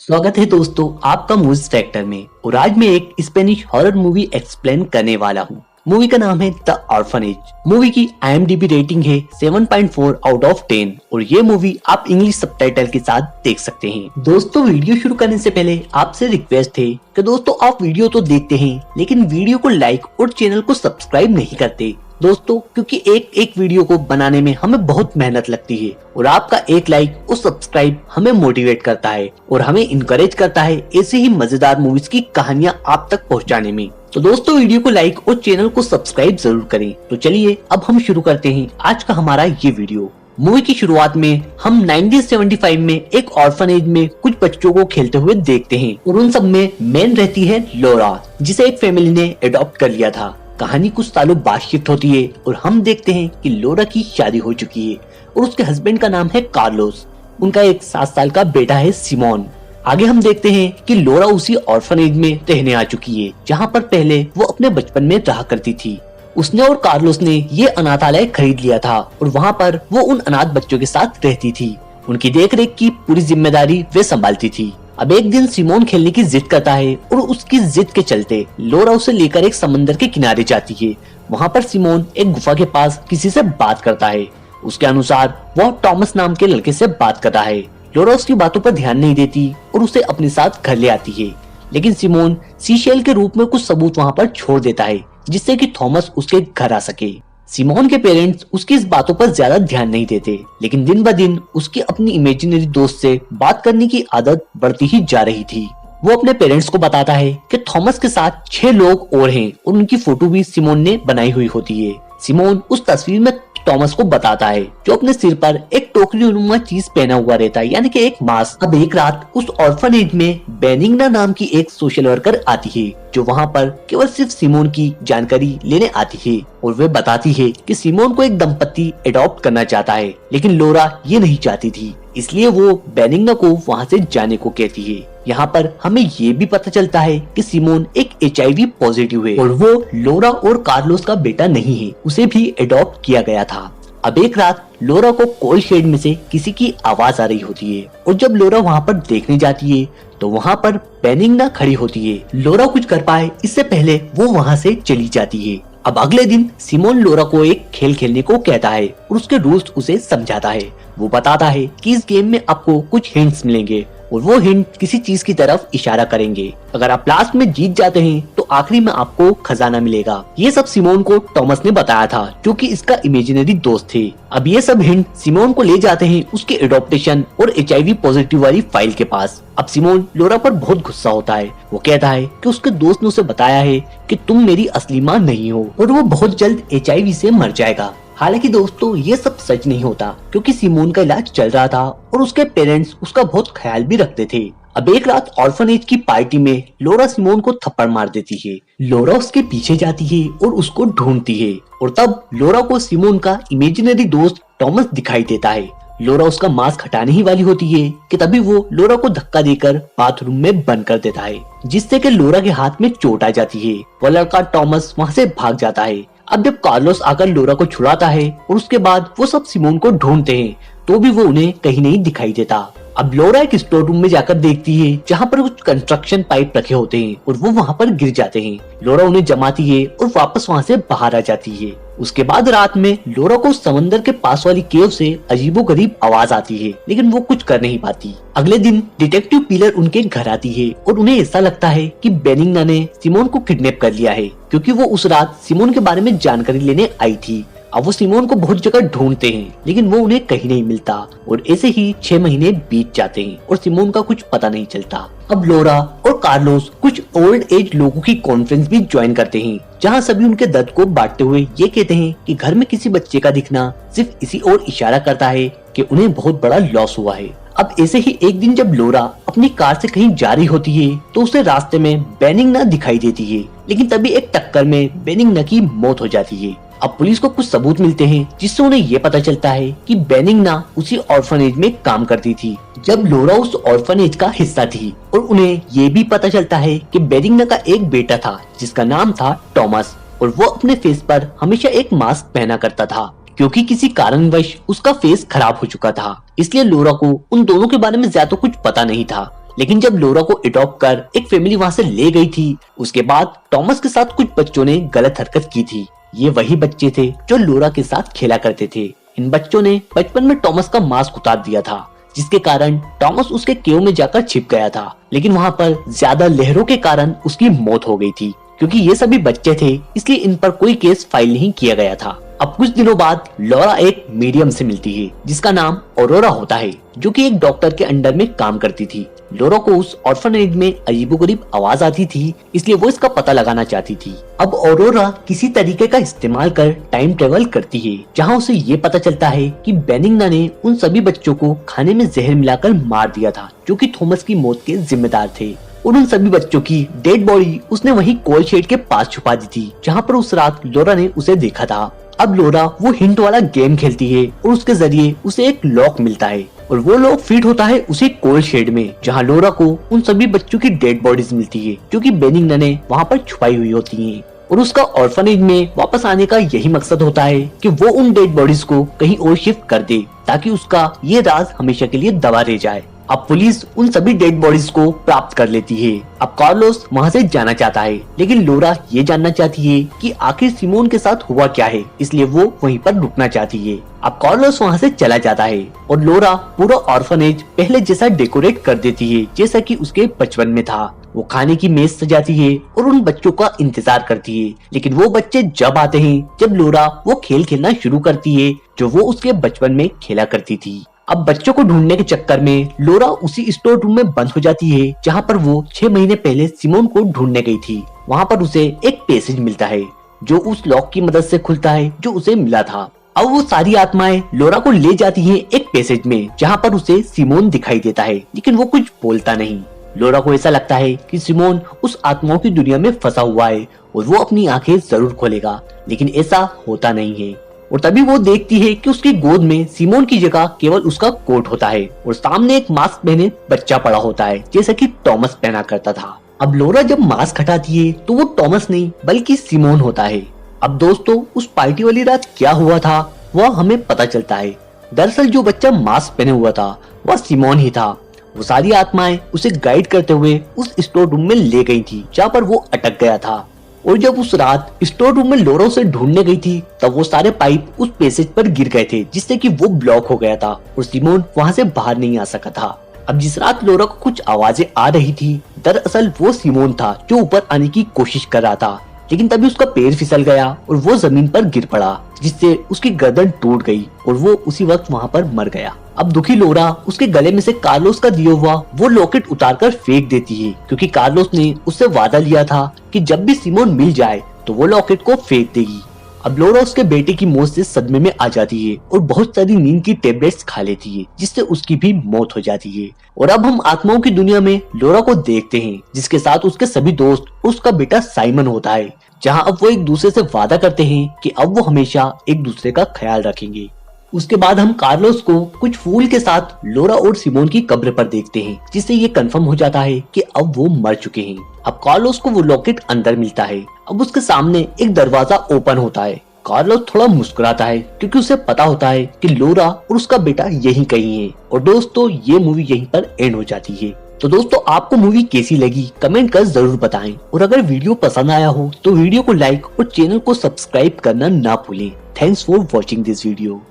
स्वागत है दोस्तों आपका मूवीज फैक्टर में। और आज मैं एक स्पेनिश हॉरर मूवी एक्सप्लेन करने वाला हूँ। मूवी का नाम है द ऑर्फनेज। मूवी की IMDb रेटिंग है 7.4 आउट ऑफ 10 और ये मूवी आप इंग्लिश सबटाइटल के साथ देख सकते हैं। दोस्तों वीडियो शुरू करने से पहले आपसे रिक्वेस्ट है कि दोस्तों आप वीडियो तो देखते हैं लेकिन वीडियो को लाइक और चैनल को सब्सक्राइब नहीं करते दोस्तों, क्योंकि एक एक वीडियो को बनाने में हमें बहुत मेहनत लगती है और आपका एक लाइक और सब्सक्राइब हमें मोटिवेट करता है और हमें इनकरेज करता है ऐसे ही मजेदार मूवीज की कहानियां आप तक पहुंचाने में। तो दोस्तों वीडियो को लाइक और चैनल को सब्सक्राइब जरूर करें। तो चलिए अब हम शुरू करते हैं आज का हमारा ये वीडियो। मूवी की शुरुआत में हम 1975 में एक ऑर्फनेज में कुछ बच्चों को खेलते हुए देखते हैं और उन सब में मेन रहती है लोरा, जिसे एक फैमिली ने अडॉप्ट कर लिया था। कहानी कुछ सालों बाद शिफ्ट होती है और हम देखते हैं कि लोरा की शादी हो चुकी है और उसके हस्बैंड का नाम है कार्लोस। उनका एक 7 साल का बेटा है सिमोन। आगे हम देखते हैं कि लोरा उसी ऑर्फनेज में रहने आ चुकी है जहां पर पहले वो अपने बचपन में रहा करती थी। उसने और कार्लोस ने ये अनाथालय खरीद लिया था और वहाँ पर वो उन अनाथ बच्चों के साथ रहती थी। उनकी देखरेख की पूरी जिम्मेदारी वे संभालती थी। अब एक दिन सिमोन खेलने की जिद करता है और उसकी जिद के चलते लोरा उसे लेकर एक समंदर के किनारे जाती है। वहाँ पर सिमोन एक गुफा के पास किसी से बात करता है। उसके अनुसार वह टॉमस नाम के लड़के से बात कर रहा है। लोरा उसकी बातों पर ध्यान नहीं देती और उसे अपने साथ घर ले आती है, लेकिन सिमोन सीशेल के रूप में कुछ सबूत वहाँ पर छोड़ देता है जिससे कि थॉमस उसके घर आ सके। सिमोन के पेरेंट्स उसकी इस बातों पर ज्यादा ध्यान नहीं देते, लेकिन दिन ब दिन उसकी अपनी इमेजिनरी दोस्त से बात करने की आदत बढ़ती ही जा रही थी। वो अपने पेरेंट्स को बताता है कि थॉमस के साथ 6 लोग और हैं और उनकी फोटो भी सिमोन ने बनाई हुई होती है। सिमोन उस तस्वीर में थॉमस को बताता है जो अपने सिर पर एक टोकरी नुमा चीज पहना हुआ रहता है, यानी कि एक मास्क। अब एक रात उस ऑर्फनेज में बेनिग्ना नाम की एक सोशल वर्कर आती है जो वहाँ पर केवल सिर्फ सिमोन की जानकारी लेने आती है और वे बताती है कि सिमोन को एक दंपति अडॉप्ट करना चाहता है, लेकिन लोरा ये नहीं चाहती थी, इसलिए वो बेनिग्ना को वहाँ से जाने को कहती है। यहाँ पर हमें ये भी पता चलता है कि सिमोन एक HIV पॉजिटिव है और वो लोरा और कार्लोस का बेटा नहीं है, उसे भी अडॉप्ट किया गया था। अब एक रात लोरा को कोल्ड शेड में से किसी की आवाज आ रही होती है और जब लोरा वहाँ पर देखने जाती है तो वहाँ पर बेनिग्ना खड़ी होती है। लोरा कुछ कर पाए इससे पहले वो वहाँ से चली जाती है। अब अगले दिन सिमोन लोरा को एक खेल खेलने को कहता है और उसके रूल्स उसे समझाता है। वो बताता है कि इस गेम में आपको कुछ हिंट्स मिलेंगे और वो हिंट किसी चीज की तरफ इशारा करेंगे। अगर आप लास्ट में जीत जाते हैं तो आखिरी में आपको खजाना मिलेगा। ये सब सिमोन को टॉमस ने बताया था जो कि इसका इमेजिनरी दोस्त थे। अब ये सब हिंट सिमोन को ले जाते हैं उसके एडॉप्टेशन और HIV पॉजिटिव वाली फाइल के पास। अब सिमोन लोरा पर बहुत गुस्सा होता है। वो कहता है कि उसके दोस्त ने उसे बताया है कि तुम मेरी असली माँ नहीं हो और वो बहुत जल्द HIV से मर जाएगा। हालांकि दोस्तों ये सब सच नहीं होता, क्योंकि सिमोन का इलाज चल रहा था और उसके पेरेंट्स उसका बहुत ख्याल भी रखते थे। अब एक रात ऑर्फनेज की पार्टी में लोरा सिमोन को थप्पड़ मार देती है। लोरा उसके पीछे जाती है और उसको ढूंढती है और तब लोरा को सिमोन का इमेजिनरी दोस्त टॉमस दिखाई देता है। लोरा उसका मास्क हटाने ही वाली होती है कि तभी वो लोरा को धक्का देकर बाथरूम में बंद कर देता है, जिससे कि लोरा के हाथ में चोट आ जाती है। वो लड़का टॉमस वहाँ से भाग जाता है। अब जब कार्लोस आकर लोरा को छुड़ाता है और उसके बाद वो सब सिमोन को ढूंढते हैं तो भी वो उन्हें कहीं नहीं दिखाई देता। अब लोरा एक स्टोर रूम में जाकर देखती है जहाँ पर कुछ कंस्ट्रक्शन पाइप रखे होते हैं और वो वहाँ पर गिर जाते हैं। लोरा उन्हें जमाती है और वापस वहाँ से बाहर आ जाती है। उसके बाद रात में लोरा को समंदर के पास वाली केव से अजीबोगरीब आवाज आती है, लेकिन वो कुछ कर नहीं पाती। अगले दिन डिटेक्टिव पीलर उनके घर आती है और उन्हें ऐसा लगता है कि बेनिग्ना ने सिमोन को किडनैप कर लिया है, क्योंकि वो उस रात सिमोन के बारे में जानकारी लेने आई थी। अब वो सिमोन को बहुत जगह ढूंढते हैं लेकिन वो उन्हें कहीं नहीं मिलता और ऐसे ही 6 महीने बीत जाते हैं और सिमोन का कुछ पता नहीं चलता। अब लोरा और कार्लोस कुछ ओल्ड एज लोगों की कॉन्फ्रेंस भी ज्वाइन करते हैं जहां सभी उनके दर्द को बांटते हुए ये कहते हैं कि घर में किसी बच्चे का दिखना सिर्फ इसी ओर इशारा करता है कि उन्हें बहुत बड़ा लॉस हुआ है। अब ऐसे ही एक दिन जब लोरा अपनी कार से कहीं जा रही होती है तो उसे रास्ते में बेनिग्ना दिखाई देती है, लेकिन तभी एक टक्कर में बेनिग्ना की मौत हो जाती है। अब पुलिस को कुछ सबूत मिलते हैं जिससे उन्हें ये पता चलता है कि बेनिग्ना उसी ऑर्फनेज में काम करती थी जब लोरा उस ऑर्फनेज का हिस्सा थी और उन्हें ये भी पता चलता है कि बेनिग्ना का एक बेटा था जिसका नाम था टॉमस और वो अपने फेस पर हमेशा एक मास्क पहना करता था क्योंकि किसी कारणवश उसका फेस खराब हो चुका था। इसलिए लोरा को उन दोनों के बारे में ज्यादा कुछ पता नहीं था। लेकिन जब लोरा को अडॉप्ट कर एक फैमिली वहाँ से ले गई थी, उसके बाद टॉमस के साथ कुछ बच्चों ने गलत हरकत की थी। ये वही बच्चे थे जो लोरा के साथ खेला करते थे। इन बच्चों ने बचपन में टॉमस का मास्क उतार दिया था, जिसके कारण टॉमस उसके केव में जाकर छिप गया था। लेकिन वहाँ पर ज्यादा लहरों के कारण उसकी मौत हो गई थी। क्योंकि ये सभी बच्चे थे, इसलिए इन पर कोई केस फाइल नहीं किया गया था। अब कुछ दिनों बाद लोरा एक मीडियम से मिलती है जिसका नाम ऑरोरा होता है, जो कि एक डॉक्टर के अंडर में काम करती थी। लोरा को उस ऑर्फनेज में अजीबोगरीब आवाज आती थी, इसलिए वो इसका पता लगाना चाहती थी। अब ऑरोरा किसी तरीके का इस्तेमाल कर टाइम ट्रेवल करती है, जहाँ उसे ये पता चलता है कि बेनिग्ना ने उन सभी बच्चों को खाने में जहर मिलाकर मार दिया था, जो कि थॉमस की मौत के जिम्मेदार थे। और उन सभी बच्चों की डेड बॉडी उसने वही कोल शेड के पास छुपा दी थी, जहाँ पर उस रात लोरा ने उसे देखा था। अब लोरा वो हिंट वाला गेम खेलती है और उसके जरिए उसे एक लॉक मिलता है और वो लॉक फिट होता है उसी कोल शेड में, जहाँ लोरा को उन सभी बच्चों की डेड बॉडीज मिलती है, जो कि बेनिग्ना ने वहाँ पर छुपाई हुई होती हैं। और उसका ऑर्फनेज में वापस आने का यही मकसद होता है कि वो उन डेड बॉडीज को कहीं और शिफ्ट कर दे, ताकि उसका ये राज हमेशा के लिए दबा रह जाए। अब पुलिस उन सभी डेड बॉडीज को प्राप्त कर लेती है। अब कार्लोस वहाँ से जाना चाहता है, लेकिन लोरा ये जानना चाहती है कि आखिर सिमोन के साथ हुआ क्या है, इसलिए वो वहीं पर रुकना चाहती है। अब कार्लोस वहाँ से चला जाता है और लोरा पूरा ऑर्फनेज पहले जैसा डेकोरेट कर देती है, जैसा कि उसके बचपन में था। वो खाने की मेज सजाती है और उन बच्चों का इंतजार करती है, लेकिन वो बच्चे जब आते हैं जब लोरा वो खेल खेलना शुरू करती है जो वो उसके बचपन में खेला करती थी। अब बच्चों को ढूंढने के चक्कर में लोरा उसी स्टोर रूम में बंद हो जाती है, जहाँ पर वो 6 महीने पहले सिमोन को ढूंढने गई थी। वहाँ पर उसे एक पैसेज मिलता है जो उस लॉक की मदद से खुलता है जो उसे मिला था। अब वो सारी आत्माएं लोरा को ले जाती हैं एक पैसेज में, जहाँ पर उसे सिमोन दिखाई देता है, लेकिन वो कुछ बोलता नहीं। लोरा को ऐसा लगता है कि सिमोन उस आत्माओं की दुनिया में फंसा हुआ है और वो अपनी आंखें जरूर खोलेगा, लेकिन ऐसा होता नहीं है। और तभी वो देखती है कि उसकी गोद में सिमोन की जगह केवल उसका कोट होता है और सामने एक मास्क पहने बच्चा पड़ा होता है, जैसा कि टॉमस पहना करता था। अब लोरा जब मास्क हटाती है तो वो टॉमस नहीं बल्कि सिमोन होता है। अब दोस्तों, उस पार्टी वाली रात क्या हुआ था वह हमें पता चलता है। दरअसल जो बच्चा मास्क पहने हुआ था वह सिमोन ही था। वो सारी आत्माएं उसे गाइड करते हुए उस स्टोर रूम में ले गई थी, जहाँ पर वो अटक गया था। और जब उस रात स्टोर रूम में लोरा उसे ढूंढने गई थी, तब वो सारे पाइप उस पैसेज पर गिर गए थे, जिससे कि वो ब्लॉक हो गया था और सिमोन वहां से बाहर नहीं आ सका था। अब जिस रात लोरा को कुछ आवाजें आ रही थी, दरअसल वो सिमोन था जो ऊपर आने की कोशिश कर रहा था, लेकिन तभी उसका पैर फिसल गया और वो जमीन पर गिर पड़ा, जिससे उसकी गर्दन टूट गई और वो उसी वक्त वहाँ पर मर गया। अब दुखी लोरा उसके गले में से कार्लोस का दिया हुआ वो लॉकेट उतारकर फेंक देती है, क्योंकि कार्लोस ने उससे वादा लिया था कि जब भी सिमोन मिल जाए तो वो लॉकेट को फेंक देगी। अब लोरा उसके बेटे की मौत से सदमे में आ जाती है और बहुत सारी नींद की टेबलेट्स खा लेती है, जिससे उसकी भी मौत हो जाती है। और अब हम आत्माओं की दुनिया में लोरा को देखते हैं, जिसके साथ उसके सभी दोस्त और उसका बेटा साइमन होता है, जहां अब वो एक दूसरे से वादा करते हैं कि अब वो हमेशा एक दूसरे का ख्याल रखेंगे। उसके बाद हम कार्लोस को कुछ फूल के साथ लोरा और सिमोन की कब्र पर देखते हैं, जिससे ये कंफर्म हो जाता है कि अब वो मर चुके हैं। अब कार्लोस को वो लॉकेट अंदर मिलता है। अब उसके सामने एक दरवाजा ओपन होता है। कार्लोस थोड़ा मुस्कुराता है, क्योंकि उसे पता होता है कि लोरा और उसका बेटा यहीं कहीं है। और दोस्तों, ये मूवी यहीं पर एंड हो जाती है। तो दोस्तों, आपको मूवी कैसी लगी कमेंट कर जरूर बताएं, और अगर वीडियो पसंद आया हो तो वीडियो को लाइक और चैनल को सब्सक्राइब करना ना भूलें। Thanks for watching this video.